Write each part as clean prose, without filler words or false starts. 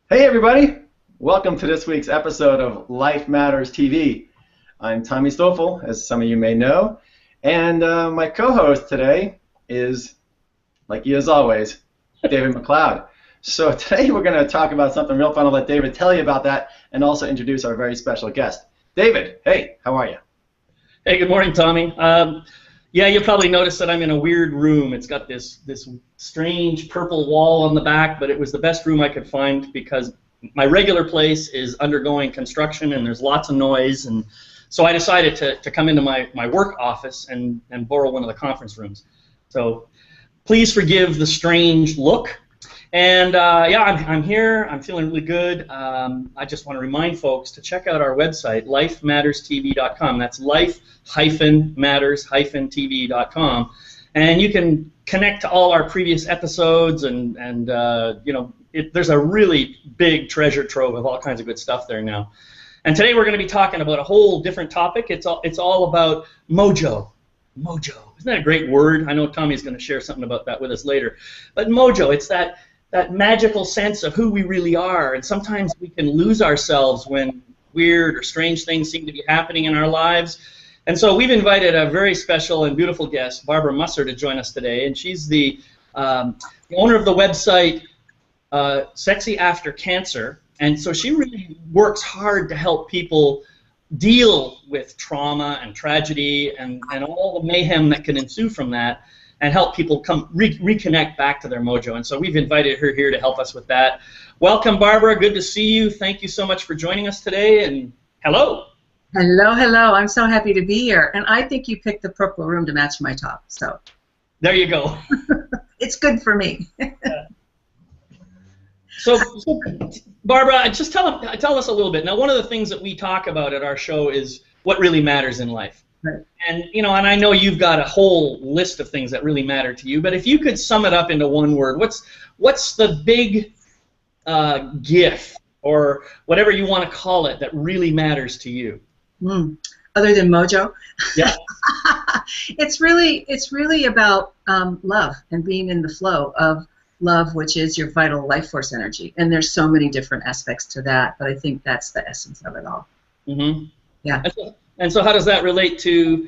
Hey everybody! Welcome to this week's episode of Life Matters TV. I'm Tommy Stoffel, as some of you may know, and my co-host today is, like he is always, David McLeod. So today we're going to talk about something real fun. I'll let David tell you about that and also introduce our very special guest. David, hey, how are you? Hey, good morning, Tommy. Yeah, you'll probably notice that I'm in a weird room. It's got this strange purple wall on the back, but it was the best room I could find because my regular place is undergoing construction and there's lots of noise, and so I decided to come into my work office and borrow one of the conference rooms. So please forgive the strange look. And yeah, I'm here. I'm feeling really good. I just want to remind folks to check out our website, lifematterstv.com. That's life-matters-tv.com. And you can connect to all our previous episodes, and you know, there's a really big treasure trove of all kinds of good stuff there now. And today we're going to be talking about a whole different topic. It's all about mojo. Mojo. Isn't that a great word? I know Tommy's going to share something about that with us later. But mojo, it's that magical sense of who we really are, and sometimes we can lose ourselves when weird or strange things seem to be happening in our lives. And so we've invited a very special and beautiful guest, Barbara Musser, to join us today, and she's the owner of the website Sexy After Cancer, and so she really works hard to help people deal with trauma and tragedy and all the mayhem that can ensue from that, and help people reconnect back to their mojo. And so we've invited her here to help us with that. Welcome, Barbara. Good to see you. Thank you so much for joining us today. And hello. Hello, hello. I'm so happy to be here. And I think you picked the purple room to match my top. So there you go. It's good for me. So, Barbara, just tell us a little bit. Now, one of the things that we talk about at our show is what really matters in life. Right. And you know, and I know you've got a whole list of things that really matter to you. But if you could sum it up into one word, what's the big gift or whatever you want to call it that really matters to you? Other than mojo? Yeah. It's really about love and being in the flow of love, which is your vital life force energy. And there's so many different aspects to that, but I think that's the essence of it all. Mm-hmm. Yeah. And so how does that relate to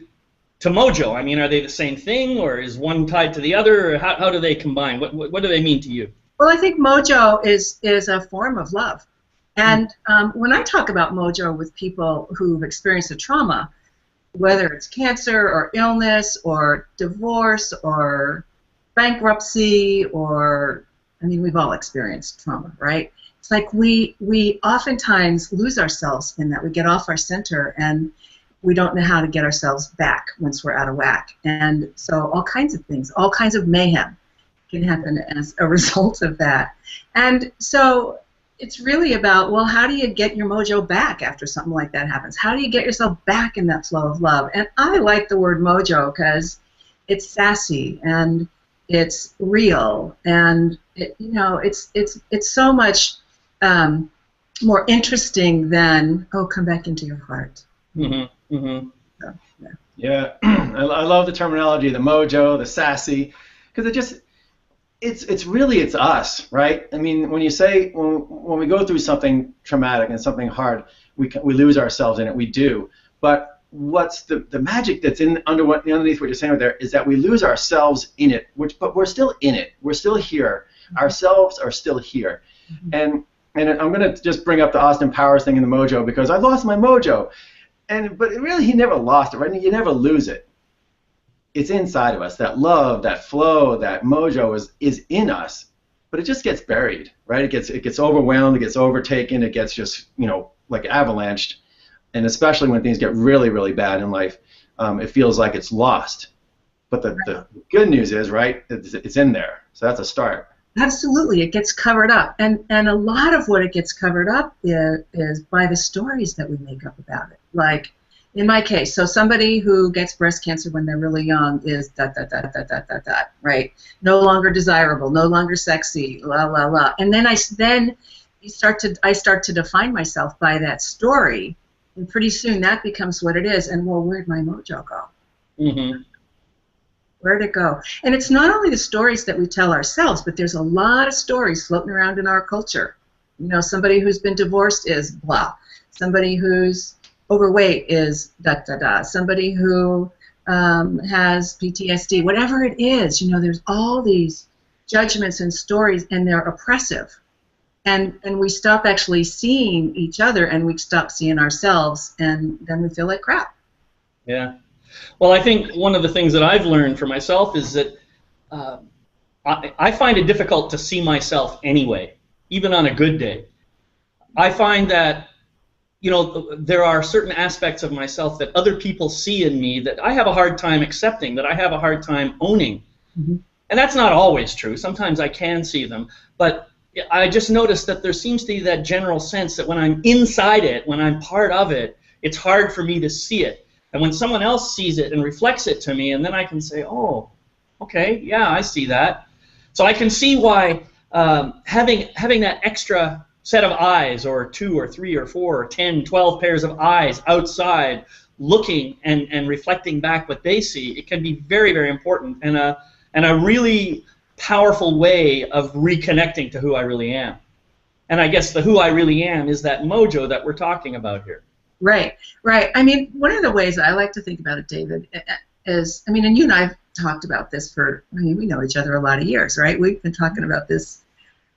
mojo? I mean, are they the same thing, or is one tied to the other, or how do they combine? What do they mean to you? Well, I think mojo is a form of love. And when I talk about mojo with people who've experienced a trauma, whether it's cancer or illness or divorce or bankruptcy, or, I mean, we've all experienced trauma, right? It's like we oftentimes lose ourselves in that. We get off our center and we don't know how to get ourselves back once we're out of whack. And so all kinds of things, all kinds of mayhem can happen as a result of that. And so it's really about, well, how do you get your mojo back after something like that happens? How do you get yourself back in that flow of love? And I like the word mojo because it's sassy and it's real, and it's so much more interesting than, oh, come back into your heart. Mm-hmm. Mm-hmm. So, yeah. Yeah, I love the terminology, the mojo, the sassy, because it's us, right? I mean, when you say, when we go through something traumatic and something hard, we lose ourselves in it, we do. But what's the magic that's underneath what you're saying right there is that we lose ourselves in it, but we're still in it. We're still here. Mm-hmm. Ourselves are still here. Mm-hmm. And I'm going to just bring up the Austin Powers thing in the mojo because I lost my mojo. But really, he never lost it, right? You never lose it. It's inside of us. That love, that flow, that mojo is in us, but it just gets buried, right? It gets overwhelmed, it gets overtaken, it gets just, like avalanched. And especially when things get really, really bad in life, it feels like it's lost. But the good news is, right, it's in there. So that's a start. Absolutely, it gets covered up. And a lot of what it gets covered up is by the stories that we make up about it. Like, in my case, so somebody who gets breast cancer when they're really young is ... right? No longer desirable, no longer sexy, la la la. And then I start to define myself by that story, and pretty soon that becomes what it is. And well, where'd my mojo go? Mm-hmm. Where'd it go? And it's not only the stories that we tell ourselves, but there's a lot of stories floating around in our culture You know, somebody who's been divorced is blah. Somebody who's overweight is da-da-da. Somebody who has PTSD, whatever it is, you know, there's all these judgments and stories, and they're oppressive. And we stop actually seeing each other, and we stop seeing ourselves, and then we feel like crap. Yeah. Well, I think one of the things that I've learned for myself is that I find it difficult to see myself anyway, even on a good day. I find that, you know, there are certain aspects of myself that other people see in me that I have a hard time accepting, that I have a hard time owning. Mm-hmm. And that's not always true. Sometimes I can see them. But I just noticed that there seems to be that general sense that when I'm inside it, when I'm part of it, it's hard for me to see it. And when someone else sees it and reflects it to me, and then I can say, oh, okay, yeah, I see that. So I can see why having that extra set of eyes, or 2 or 3 or 4 or 10, 12 pairs of eyes outside looking and reflecting back what they see, it can be very, very important, and a really powerful way of reconnecting to who I really am. And I guess the who I really am is that mojo that we're talking about here. Right, right. I mean, one of the ways I like to think about it, David, is, I mean, and you and I have talked about this for, I mean, we know each other a lot of years, right? We've been talking about this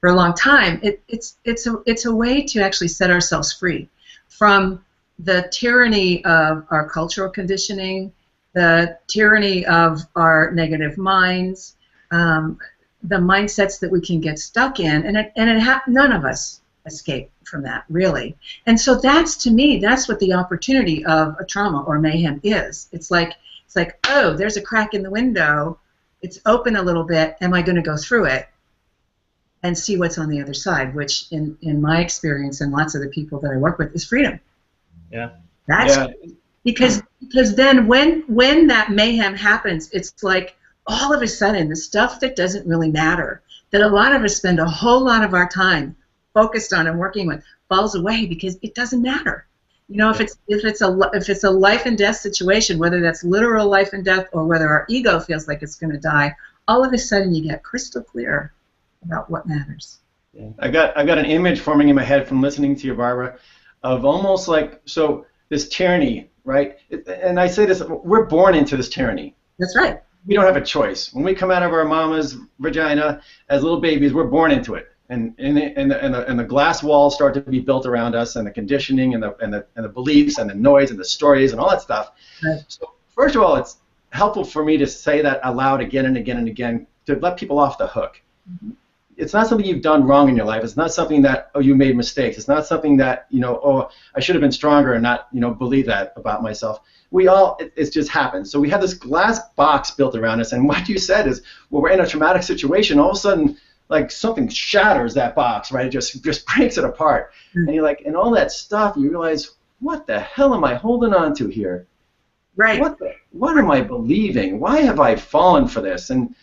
for a long time. It's a way to actually set ourselves free from the tyranny of our cultural conditioning, the tyranny of our negative minds, the mindsets that we can get stuck in, and none of us escape from that, really. And so that's, to me, that's what the opportunity of a trauma or mayhem is. It's like, oh, there's a crack in the window. It's open a little bit. Am I going to go through it and see what's on the other side? Which, in my experience and lots of the people that I work with, is freedom. Yeah. That's because then when that mayhem happens, it's like all of a sudden the stuff that doesn't really matter, that a lot of us spend a whole lot of our time focused on and working with, falls away because it doesn't matter. You know, if it's a life and death situation, whether that's literal life and death or whether our ego feels like it's going to die, all of a sudden you get crystal clear about what matters. Yeah. I got an image forming in my head from listening to you, Barbara, of almost like, so this tyranny, right? And I say this, we're born into this tyranny. That's right. We don't have a choice. When we come out of our mama's vagina as little babies, we're born into it. And the glass walls start to be built around us, and the conditioning and the beliefs and the noise and the stories and all that stuff. Right. So first of all, it's helpful for me to say that aloud again and again and again to let people off the hook. Mm-hmm. It's not something you've done wrong in your life. It's not something that, oh, you made mistakes. It's not something that, you know, oh, I should have been stronger and not, you know, believe that about myself. It just happens. So we have this glass box built around us, and what you said is, well, we're in a traumatic situation, all of a sudden, like something shatters that box, right? It just breaks it apart. Mm-hmm. And you're like, and all that stuff, you realize, what the hell am I holding on to here? Right. What am I believing? Why have I fallen for this? And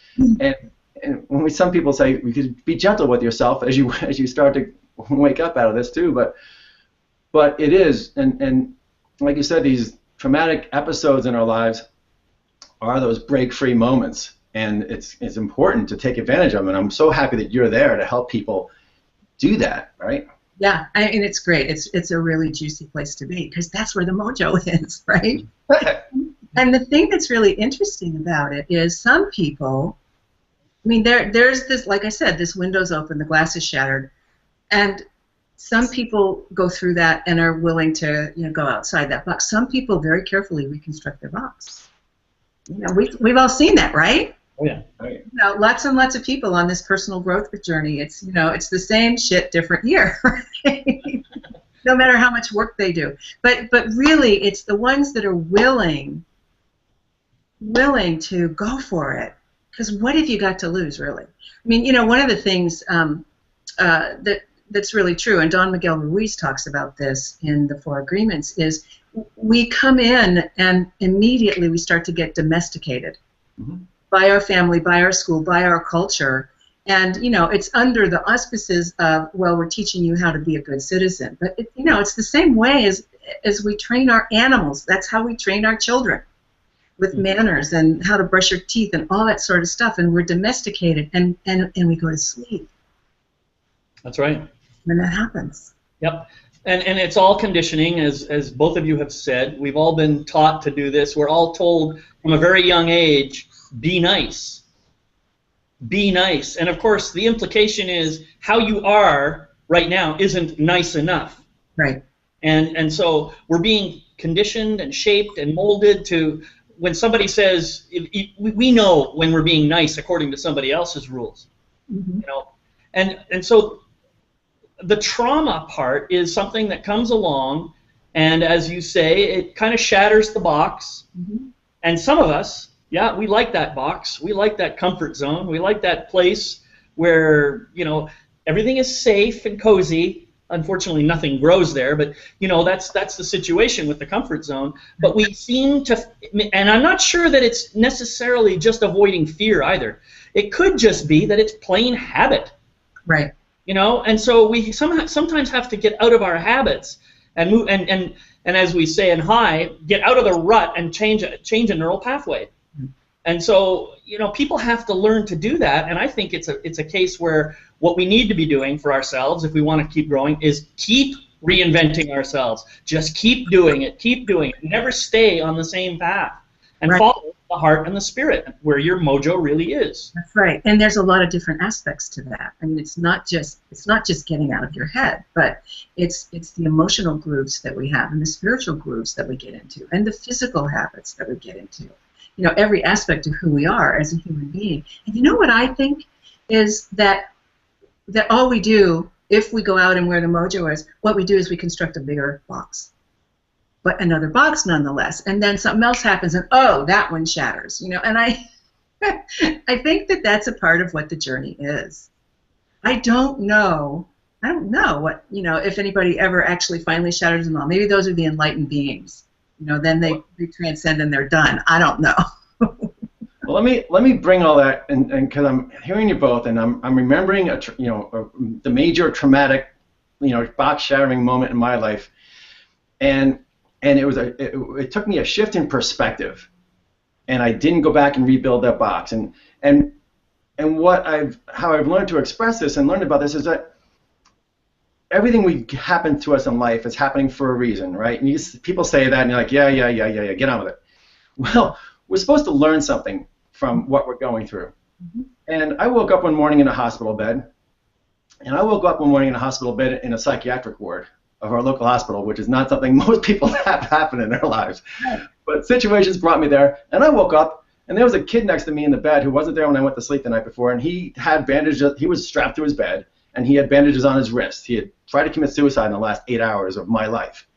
when some people say we could be gentle with yourself as you start to wake up out of this too, but it is, and like you said, these traumatic episodes in our lives are those break-free moments. And it's important to take advantage of them, and I'm so happy that you're there to help people do that, right? Yeah, and it's great. It's a really juicy place to be, because that's where the mojo is, right? And the thing that's really interesting about it is some people, I mean, there's this, like I said, this window's open, the glass is shattered, and some people go through that and are willing to, you know, go outside that box. Some people very carefully reconstruct their box. You know, we've all seen that, right? Oh, yeah. You know, lots and lots of people on this personal growth journey. It's, you know, it's the same shit, different year, right? No matter how much work they do. But really, it's the ones that are willing to go for it. Because what have you got to lose, really? I mean, you know, one of the things that's really true, and Don Miguel Ruiz talks about this in the Four Agreements, is we come in and immediately we start to get domesticated. Mm-hmm. By our family, by our school, by our culture. And, you know, it's under the auspices of, well, we're teaching you how to be a good citizen. But, you know, it's the same way as we train our animals. That's how we train our children, with manners and how to brush your teeth and all that sort of stuff. And we're domesticated, and we go to sleep. That's right. when that happens. Yep. And it's all conditioning, as both of you have said. We've all been taught to do this. We're all told from a very young age, be nice. Be nice. And of course, the implication is how you are right now isn't nice enough. Right. And so we're being conditioned and shaped and molded to, when somebody says, we know when we're being nice according to somebody else's rules. Mm-hmm. You know, and so the trauma part is something that comes along, and as you say, it kind of shatters the box. Mm-hmm. And some of us, yeah, we like that box. We like that comfort zone. We like that place where, you know, everything is safe and cozy. Unfortunately, nothing grows there, but, you know, that's the situation with the comfort zone. But we seem to, and I'm not sure that it's necessarily just avoiding fear either. It could just be that it's plain habit. Right. You know, and so we sometimes have to get out of our habits and move, and as we say in high, get out of the rut and change a neural pathway. Mm-hmm. And so, you know, people have to learn to do that, and I think it's a case where what we need to be doing for ourselves, if we want to keep growing, is keep reinventing ourselves. Just keep doing it. Never stay on the same path, and right. Follow the heart and the spirit where your mojo really is. That's right. And there's a lot of different aspects to that. I mean, it's not just getting out of your head, but it's the emotional grooves that we have and the spiritual grooves that we get into and the physical habits that we get into. You know, every aspect of who we are as a human being. And you know what I think is that all we do, if we go out and where the mojo is, what we do is we construct a bigger box. But another box nonetheless. And then something else happens and, oh, that one shatters. You know, and I think that that's a part of what the journey is. I don't know what, you know, if anybody ever actually finally shatters them all. Maybe those are the enlightened beings. You know, then they transcend and they're done. I don't know. Well, let me bring all that, and because I'm hearing you both, and I'm remembering the major traumatic, you know, box shattering moment in my life, and it took me a shift in perspective, and I didn't go back and rebuild that box, and how I've learned to express this and learned about this is that everything happen to us in life is happening for a reason, right? And people say that, and you're like, yeah, get on with it. Well, we're supposed to learn something from what we're going through. Mm-hmm. And I woke up one morning in a hospital bed, and I woke up one morning in a hospital bed in a psychiatric ward of our local hospital, which is not something most people have happen in their lives. Right. But situations brought me there, and I woke up, and there was a kid next to me in the bed who wasn't there when I went to sleep the night before, and he had bandages. He was strapped to his bed, and he had bandages on his wrist. He had tried to commit suicide in the last 8 hours of my life.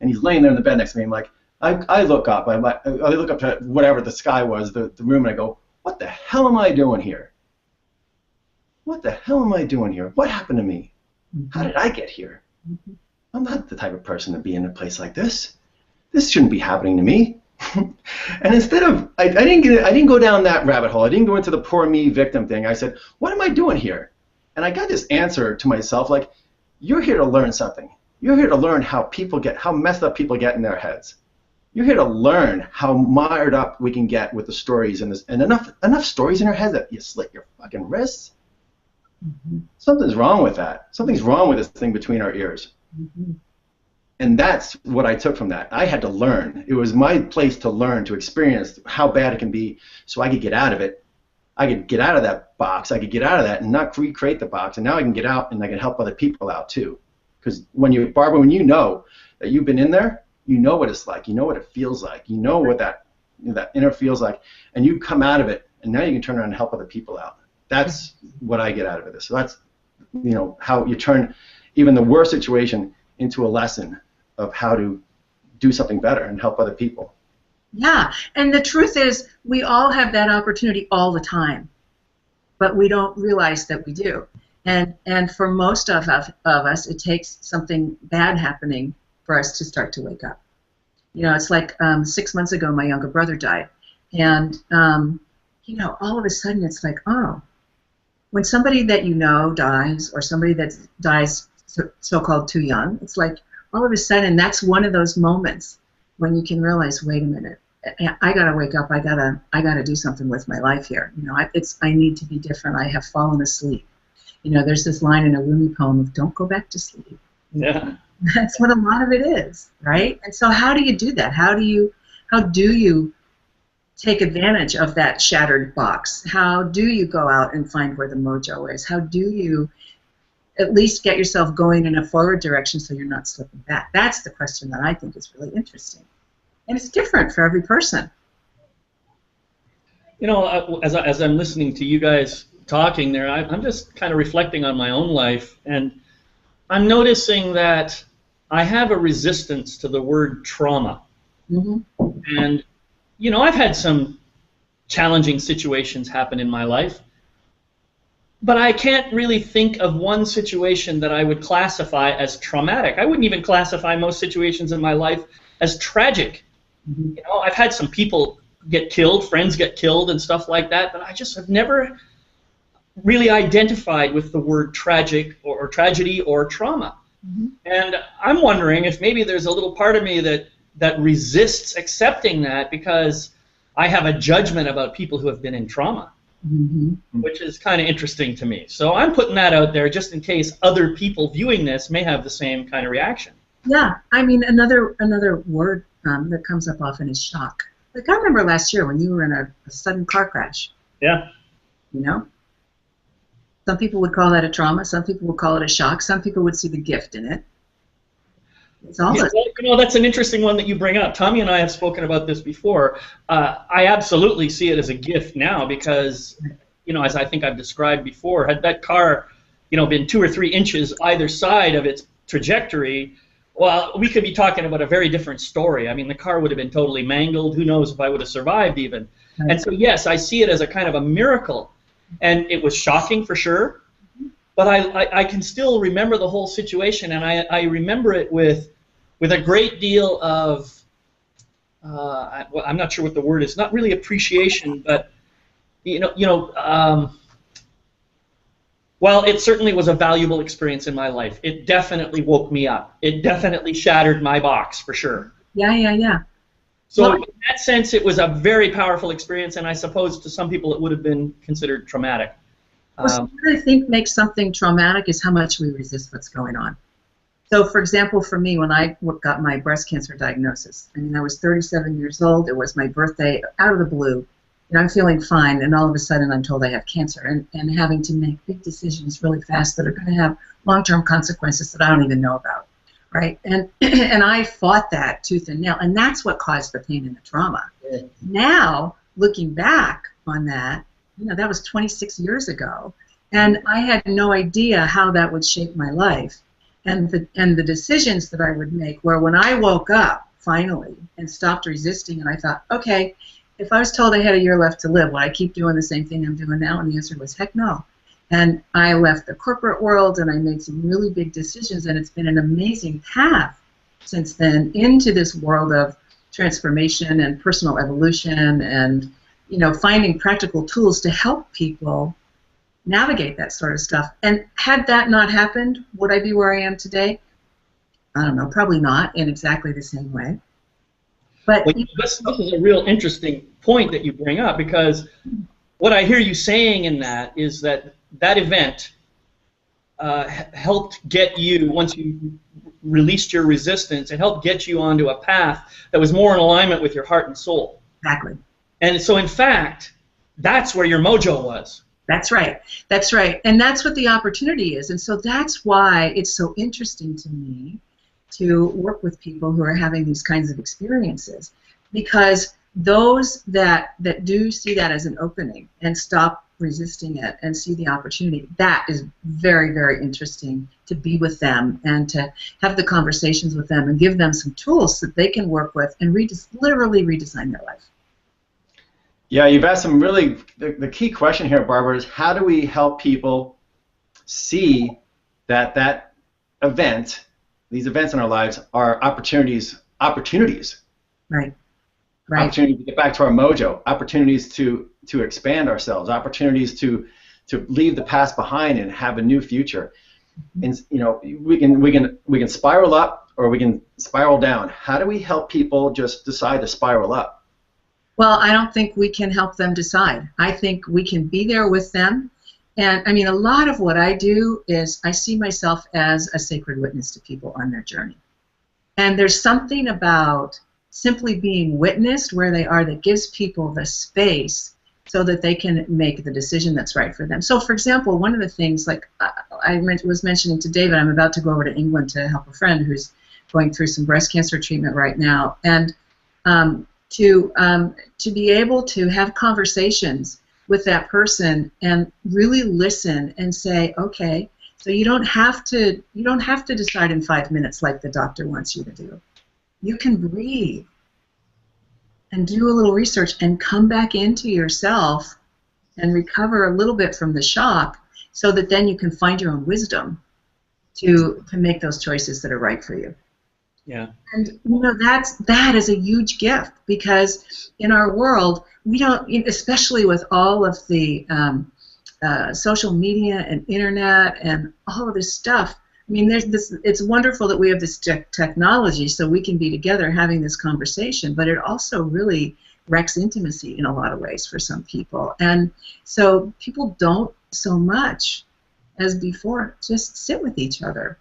And he's laying there in the bed next to me. I'm like, I look up. I look up to whatever the sky was, the room, and I go, what the hell am I doing here? What the hell am I doing here? What happened to me? How did I get here? I'm not the type of person to be in a place like this. This shouldn't be happening to me. And instead of, I didn't go down that rabbit hole. I didn't go into the poor me victim thing. I said, what am I doing here? And I got this answer to myself, like, you're here to learn something. You're here to learn how messed up people get in their heads. You're here to learn how mired up we can get with the stories and enough stories in your head that you slit your fucking wrists. Mm-hmm. Something's wrong with that. Something's wrong with this thing between our ears. Mm-hmm. And that's what I took from that. I had to learn. It was my place to learn, to experience how bad it can be so I could get out of it. I could get out of that box. I could get out of that and not recreate the box. And now I can get out and I can help other people out too. Because Barbara, when you know that you've been in there, you know what it's like. You know what it feels like. You know what that inner feels like. And you come out of it, and now you can turn around and help other people out. That's what I get out of it. So that's, you know, how you turn even the worst situation into a lesson of how to do something better and help other people. Yeah, and the truth is we all have that opportunity all the time, but we don't realize that we do. And for most of us, it takes something bad happening for us to start to wake up. You know, it's like 6 months ago, my younger brother died, and you know, all of a sudden, it's like, oh, when somebody that you know dies, or somebody that dies so-called too young, it's like all of a sudden, that's one of those moments when you can realize, wait a minute, I gotta wake up. I gotta do something with my life here. You know, I need to be different. I have fallen asleep. You know, there's this line in a Rumi poem of "Don't go back to sleep." Yeah. That's what a lot of it is, right? And so how do you do that? How do you take advantage of that shattered box? How do you go out and find where the mojo is? How do you at least get yourself going in a forward direction so you're not slipping back? That's the question that I think is really interesting. And it's different for every person. You know, as I'm listening to you guys talking there, I'm just kind of reflecting on my own life, and I'm noticing that I have a resistance to the word trauma. Mm-hmm. And, you know, I've had some challenging situations happen in my life, but I can't really think of one situation that I would classify as traumatic. I wouldn't even classify most situations in my life as tragic. Mm-hmm. You know, I've had some people get killed, friends get killed and stuff like that, but I just have never really identified with the word tragic or tragedy or trauma. Mm-hmm. And I'm wondering if maybe there's a little part of me that resists accepting that because I have a judgment about people who have been in trauma, Mm-hmm. which is kind of interesting to me. So I'm putting that out there just in case other people viewing this may have the same kind of reaction. Yeah, I mean, another word that comes up often is shock. Like, I remember last year when you were in a sudden car crash. Yeah. You know? Some people would call that a trauma. Some people would call it a shock. Some people would see the gift in it. It's all Yeah, well, you know, that's an interesting one that you bring up. Tommy and I have spoken about this before. I absolutely see it as a gift now because, you know, as I think I've described before, had that car, you know, been 2 or 3 inches either side of its trajectory, well, we could be talking about a very different story. I mean, the car would have been totally mangled. Who knows if I would have survived even. Right. And so, yes, I see it as a kind of a miracle. And it was shocking for sure. But I can still remember the whole situation, and I remember it with a great deal of, I'm not sure what the word is, not really appreciation, but, well, it certainly was a valuable experience in my life. It definitely woke me up. It definitely shattered my box, for sure. Yeah. So Well, in that sense, it was a very powerful experience, and I suppose to some people it would have been considered traumatic. so what I think makes something traumatic is how much we resist what's going on. So, for example, for me, when I got my breast cancer diagnosis, I mean, I was 37 years old. It was my birthday, out of the blue. And I'm feeling fine, and all of a sudden I'm told I have cancer, and having to make big decisions really fast that are going to have long-term consequences that I don't even know about, right? And I fought that tooth and nail, and that's what caused the pain and the trauma. Yeah. Now, looking back on that, you know, that was 26 years ago, and I had no idea how that would shape my life. And the decisions that I would make, where when I woke up finally and stopped resisting, and I thought, okay, if I was told I had a year left to live, would I keep doing the same thing I'm doing now? And the answer was, heck no. And I left the corporate world, and I made some really big decisions, and it's been an amazing path since then into this world of transformation and personal evolution, and, you know, finding practical tools to help people navigate that sort of stuff. And had that not happened, would I be where I am today? I don't know, probably not in exactly the same way. But Well, this is a real interesting point that you bring up, because what I hear you saying in that is that event helped get you, once you released your resistance, it helped get you onto a path that was more in alignment with your heart and soul. exactly. And so, in fact, that's where your mojo was. That's right. That's right. And that's what the opportunity is. And so that's why it's so interesting to me to work with people who are having these kinds of experiences, because those that do see that as an opening and stop resisting it and see the opportunity, that is very, very interesting to be with them and to have the conversations with them and give them some tools that they can work with and literally redesign their life. Yeah, you've asked some really, the key question here, Barbara, is how do we help people see that event, these events in our lives, are opportunities. Right. Opportunities to get back to our mojo, opportunities to expand ourselves, opportunities to leave the past behind and have a new future. And you know, we can spiral up or we can spiral down. How do we help people just decide to spiral up? Well, I don't think we can help them decide. I think we can be there with them And I mean, a lot of what I do is I see myself as a sacred witness to people on their journey. And there's something about simply being witnessed where they are that gives people the space so that they can make the decision that's right for them. So, for example, one of the things, like I was mentioning to David, I'm about to go over to England to help a friend who's going through some breast cancer treatment right now, and to be able to have conversations with that person and really listen and say, okay, so you don't have to decide in 5 minutes like the doctor wants you to do. You can breathe and do a little research and come back into yourself and recover a little bit from the shock so that then you can find your own wisdom to make those choices that are right for you. Yeah. And you know, that is a huge gift, because in our world we don't, especially with all of the social media and internet and all of this stuff. I mean, it's wonderful that we have this technology so we can be together having this conversation, but it also really wrecks intimacy in a lot of ways for some people. And so people don't so much as before just sit with each other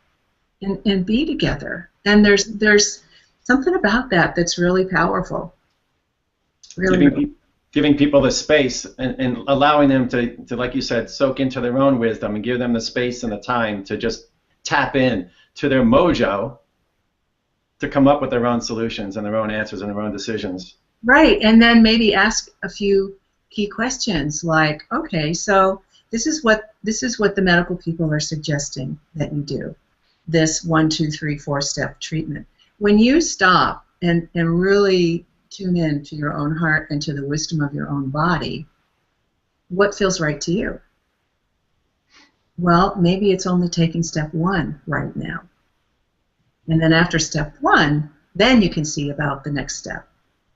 and be together. And there's something about that that's really powerful. Really, giving people the space and allowing them to, like you said, soak into their own wisdom and give them the space and the time to just tap in to their mojo to come up with their own solutions and their own answers and their own decisions. Right, and then maybe ask a few key questions like, okay, so this is what the medical people are suggesting that you do, this 1, 2, 3, 4-step treatment. When you stop and really tune in to your own heart and to the wisdom of your own body, what feels right to you? Well, maybe it's only taking step 1 right now. And then after step 1, then you can see about the next step,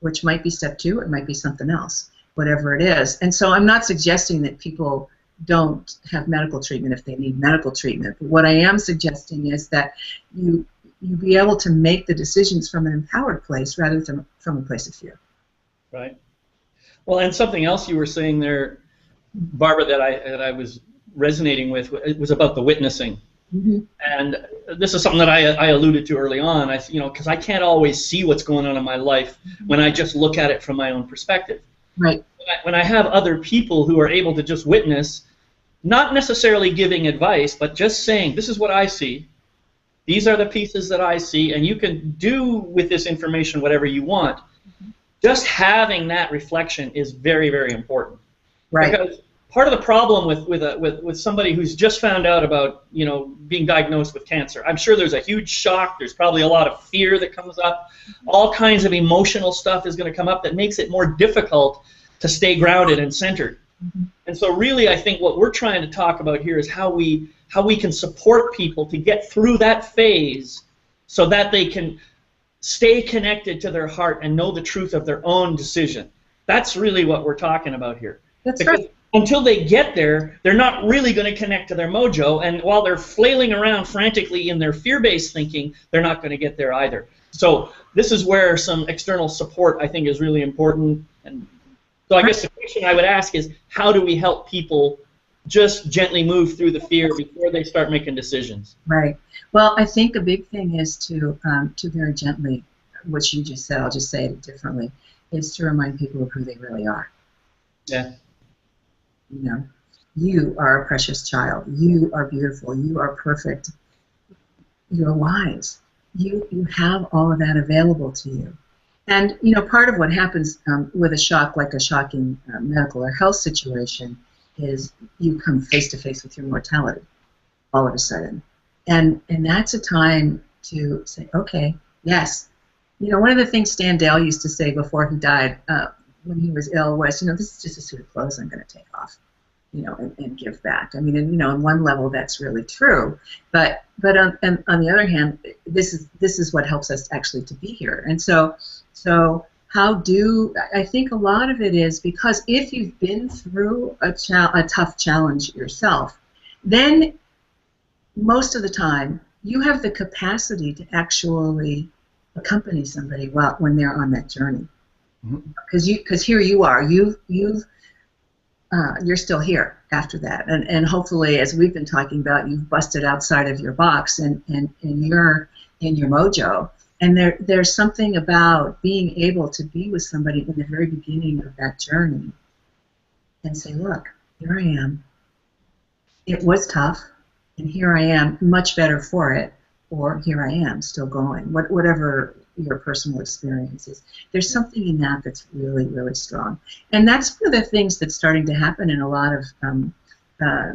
which might be step 2, it might be something else, whatever it is. And so I'm not suggesting that people don't have medical treatment if they need medical treatment. But what I am suggesting is that you be able to make the decisions from an empowered place rather than from a place of fear. Right. Well, and something else you were saying there, Barbara, that I was resonating with, it was about the witnessing. Mm-hmm. And this is something that I alluded to early on. Because I can't always see what's going on in my life when I just look at it from my own perspective. Right. When I have other people who are able to just witness, not necessarily giving advice, but just saying, this is what I see, these are the pieces that I see, and you can do with this information whatever you want. Mm-hmm. Just having that reflection is very, very important. Right. Because part of the problem with somebody who's just found out about being diagnosed with cancer, I'm sure there's a huge shock. There's probably a lot of fear that comes up. All kinds of emotional stuff is going to come up that makes it more difficult to stay grounded and centered. Mm-hmm. And so really I think what we're trying to talk about here is how we can support people to get through that phase so that they can stay connected to their heart and know the truth of their own decision. That's really what we're talking about here. That's because right. Until they get there, they're not really going to connect to their mojo, and while they're flailing around frantically in their fear-based thinking, they're not going to get there either. So this is where some external support, I think, is really important. And so I guess the question I would ask is, how do we help people just gently move through the fear before they start making decisions? Right. Well, I think a big thing is to very gently, what you just said, I'll just say it differently, is to remind people of who they really are. Yeah. You are a precious child. You are beautiful. You are perfect. You're wise. You have all of that available to you. And, part of what happens with a shock, like a shocking medical or health situation, is you come face to face with your mortality all of a sudden. And that's a time to say, okay, yes. One of the things Stan Dale used to say before he died when he was ill was, this is just a suit of clothes I'm going to take off, and give back. I mean, on one level that's really true, but on the other hand, this is what helps us actually to be here. And so I think a lot of it is because if you've been through a tough challenge yourself, then most of the time you have the capacity to actually accompany somebody when they're on that journey. Because here you are, you've you're still here after that, and hopefully, as we've been talking about, you've busted outside of your box and you're in your mojo. And there's something about being able to be with somebody in the very beginning of that journey and say, look, here I am. It was tough, and here I am, much better for it, or here I am, still going. Whatever your personal experience is. There's something in that that's really, really strong. And that's one of the things that's starting to happen in a lot of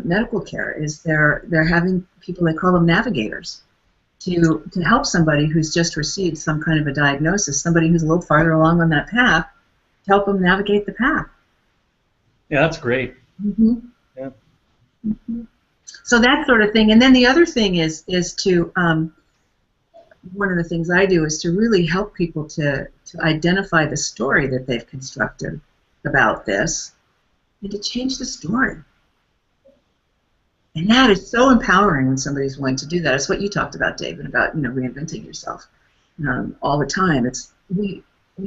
medical care is they're having people, they call them navigators, to help somebody who's just received some kind of a diagnosis, somebody who's a little farther along on that path, to help them navigate the path. Yeah, that's great. Mm-hmm. Yeah. Mm-hmm. So that sort of thing. And then the other thing is to, one of the things I do is to really help people to identify the story that they've constructed about this and to change the story. And that is so empowering when somebody's willing to do that. It's what you talked about, David, about reinventing yourself all the time. We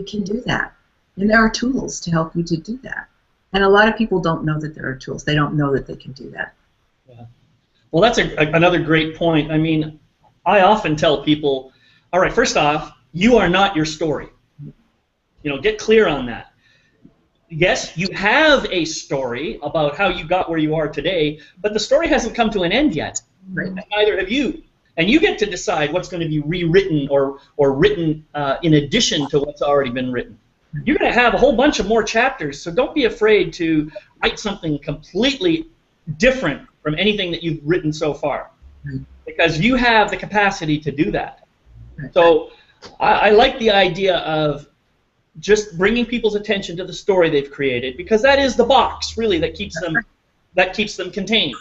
can do that, and there are tools to help you to do that. And a lot of people don't know that there are tools. They don't know that they can do that. Yeah. Well, that's another great point. I mean, I often tell people, all right, first off, you are not your story. Get clear on that. Yes, you have a story about how you got where you are today, but the story hasn't come to an end yet. Right. And neither have you. And you get to decide what's going to be rewritten or written in addition to what's already been written. You're going to have a whole bunch of more chapters, so don't be afraid to write something completely different from anything that you've written so far, because you have the capacity to do that. So I like the idea of just bringing people's attention to the story they've created, because that is the box, really, that keeps them contained,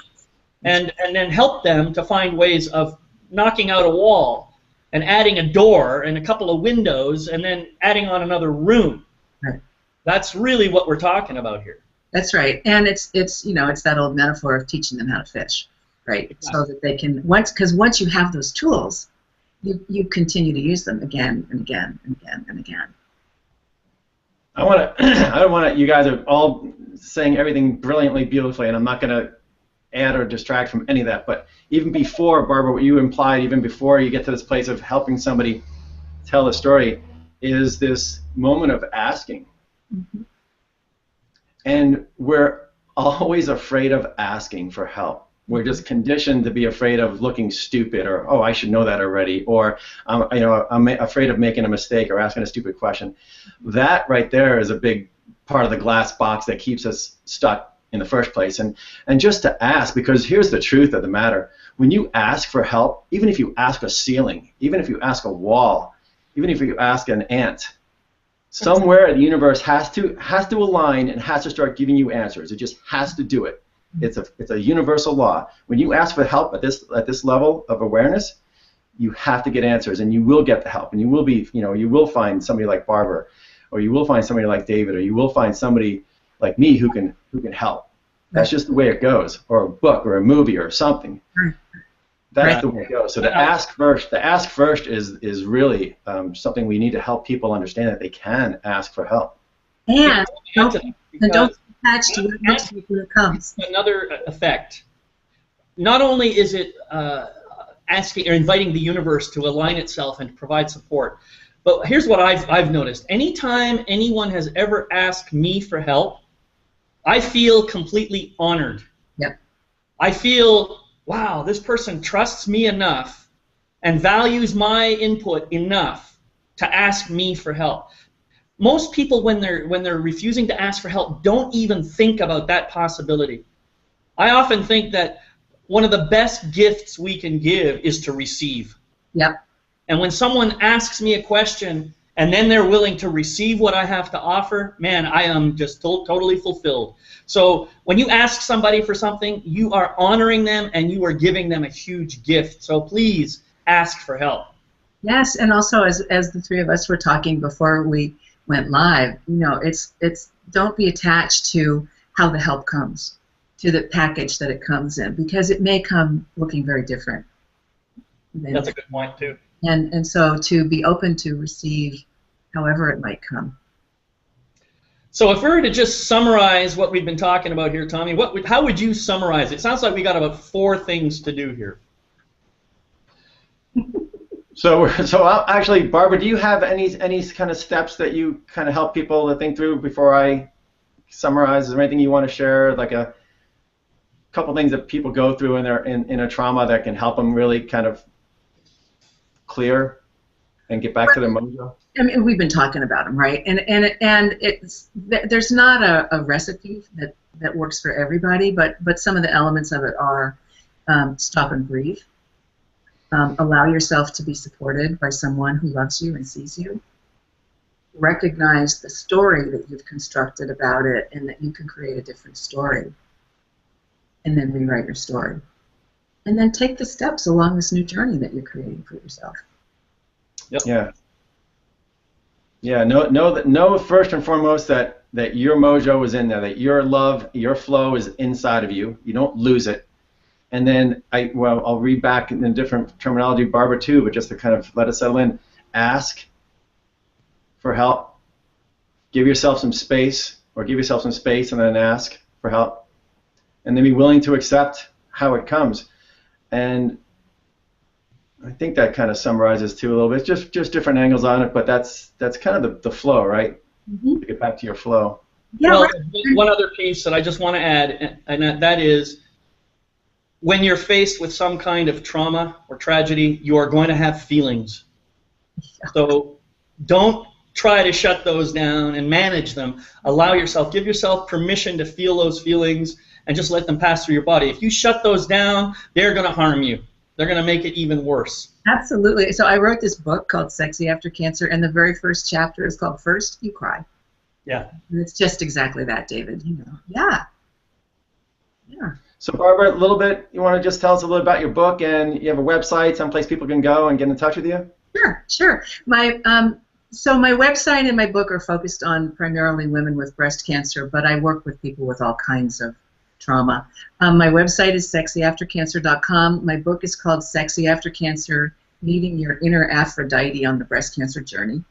and then help them to find ways of knocking out a wall and adding a door and a couple of windows and then adding on another room. Right. That's really what we're talking about here. That's right, and it's that old metaphor of teaching them how to fish, right? Exactly. So that they can once you have those tools, you continue to use them again and again and again and again. I don't want to. You guys are all saying everything brilliantly, beautifully, and I'm not going to add or distract from any of that. But even before, Barbara, what you implied, even before you get to this place of helping somebody tell a story, is this moment of asking. Mm-hmm. And we're always afraid of asking for help. We're just conditioned to be afraid of looking stupid, or, oh, I should know that already, or I'm afraid of making a mistake or asking a stupid question. That right there is a big part of the glass box that keeps us stuck in the first place. And just to ask, because here's the truth of the matter. When you ask for help, even if you ask a ceiling, even if you ask a wall, even if you ask an ant, somewhere the universe has to align and has to start giving you answers. It just has to do it. It's a universal law. When you ask for help at this level of awareness, you have to get answers, and you will get the help, and you will find somebody like Barbara, or you will find somebody like David, or you will find somebody like me who can help. That's just the way it goes, or a book, or a movie, or something. That's the way it goes. So the ask first is really something we need to help people understand, that they can ask for help. And don't attach to what looks like when it comes. Another effect. Not only is it asking or inviting the universe to align itself and to provide support, but here's what I've noticed. Anytime anyone has ever asked me for help, I feel completely honored. Yep. I feel, wow, this person trusts me enough and values my input enough to ask me for help. Most people, when they're refusing to ask for help, don't even think about that possibility. I often think that one of the best gifts we can give is to receive. Yep. And when someone asks me a question and then they're willing to receive what I have to offer, man, I am just totally fulfilled. So when you ask somebody for something, you are honoring them and you are giving them a huge gift. So please ask for help. Yes, and also as the three of us were talking before we went live, it's don't be attached to how the help comes, to the package that it comes in, because it may come looking very different. That's a good point too. And so to be open to receive however it might come. So if we were to just summarize what we've been talking about here, Tommy, how would you summarize it? It sounds like we got about 4 things to do here. So actually, Barbara, do you have any kind of steps that you kind of help people to think through before I summarize? Is there anything you want to share, like a couple things that people go through in a trauma that can help them really kind of clear and get back to their mojo? I mean, we've been talking about them, right? And there's not a recipe that works for everybody, but some of the elements of it are stop and breathe. Allow yourself to be supported by someone who loves you and sees you. Recognize the story that you've constructed about it and that you can create a different story. And then rewrite your story. And then take the steps along this new journey that you're creating for yourself. Yep. Yeah. Yeah, know first and foremost that your mojo is in there, that your love, your flow is inside of you. You don't lose it. And then I'll read back in different terminology, Barbara too, but just to kind of let it settle in. Ask for help. Give yourself some space, and then ask for help. And then be willing to accept how it comes. And I think that kind of summarizes too a little bit. Just different angles on it, but that's kind of the flow, right? Mm-hmm. To get back to your flow. Yeah. Well, one other piece that I just want to add, and that is, when you're faced with some kind of trauma or tragedy, you are going to have feelings. So don't try to shut those down and manage them. Allow yourself, give yourself permission to feel those feelings and just let them pass through your body. If you shut those down, they're going to harm you. They're going to make it even worse. Absolutely. So I wrote this book called Sexy After Cancer, and the very first chapter is called First You Cry. Yeah. And it's just exactly that, David. Yeah. Yeah. So Barbara, a little bit, you want to just tell us a little about your book, and you have a website, someplace people can go and get in touch with you? Sure. So my website and my book are focused on primarily women with breast cancer, but I work with people with all kinds of trauma. My website is sexyaftercancer.com. My book is called Sexy After Cancer, Meeting Your Inner Aphrodite on the Breast Cancer Journey.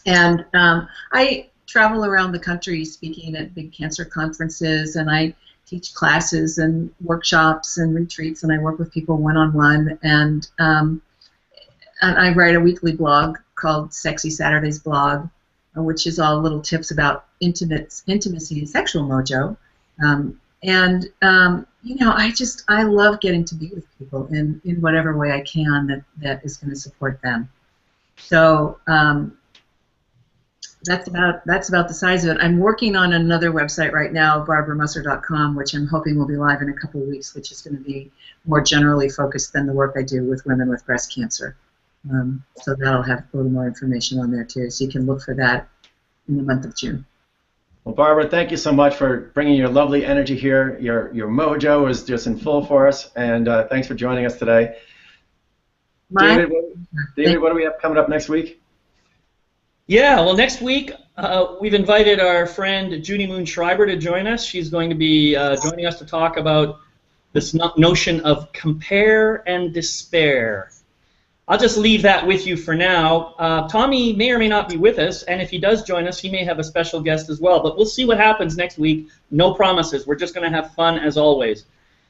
And I travel around the country speaking at big cancer conferences, and I teach classes and workshops and retreats, and I work with people one-on-one, and I write a weekly blog called Sexy Saturdays Blog, which is all little tips about intimacy and sexual mojo. I love getting to be with people in whatever way I can that is going to support them. So that's about the size of it. I'm working on another website right now, barbaramusser.com, which I'm hoping will be live in a couple of weeks, which is going to be more generally focused than the work I do with women with breast cancer. So that'll have a little more information on there too, so you can look for that in the month of June. Well, Barbara, thank you so much for bringing your lovely energy here. Your mojo is just in full for us, and thanks for joining us today. David, what do we have coming up next week? Yeah, well, next week we've invited our friend Judy Moon Schreiber to join us. She's going to be joining us to talk about this notion of compare and despair. I'll just leave that with you for now. Tommy may or may not be with us, and if he does join us, he may have a special guest as well. But we'll see what happens next week. No promises. We're just going to have fun as always.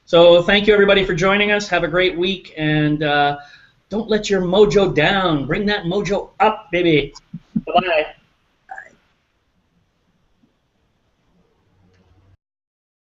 So thank you, everybody, for joining us. Have a great week, and don't let your mojo down. Bring that mojo up, baby. Bye-bye.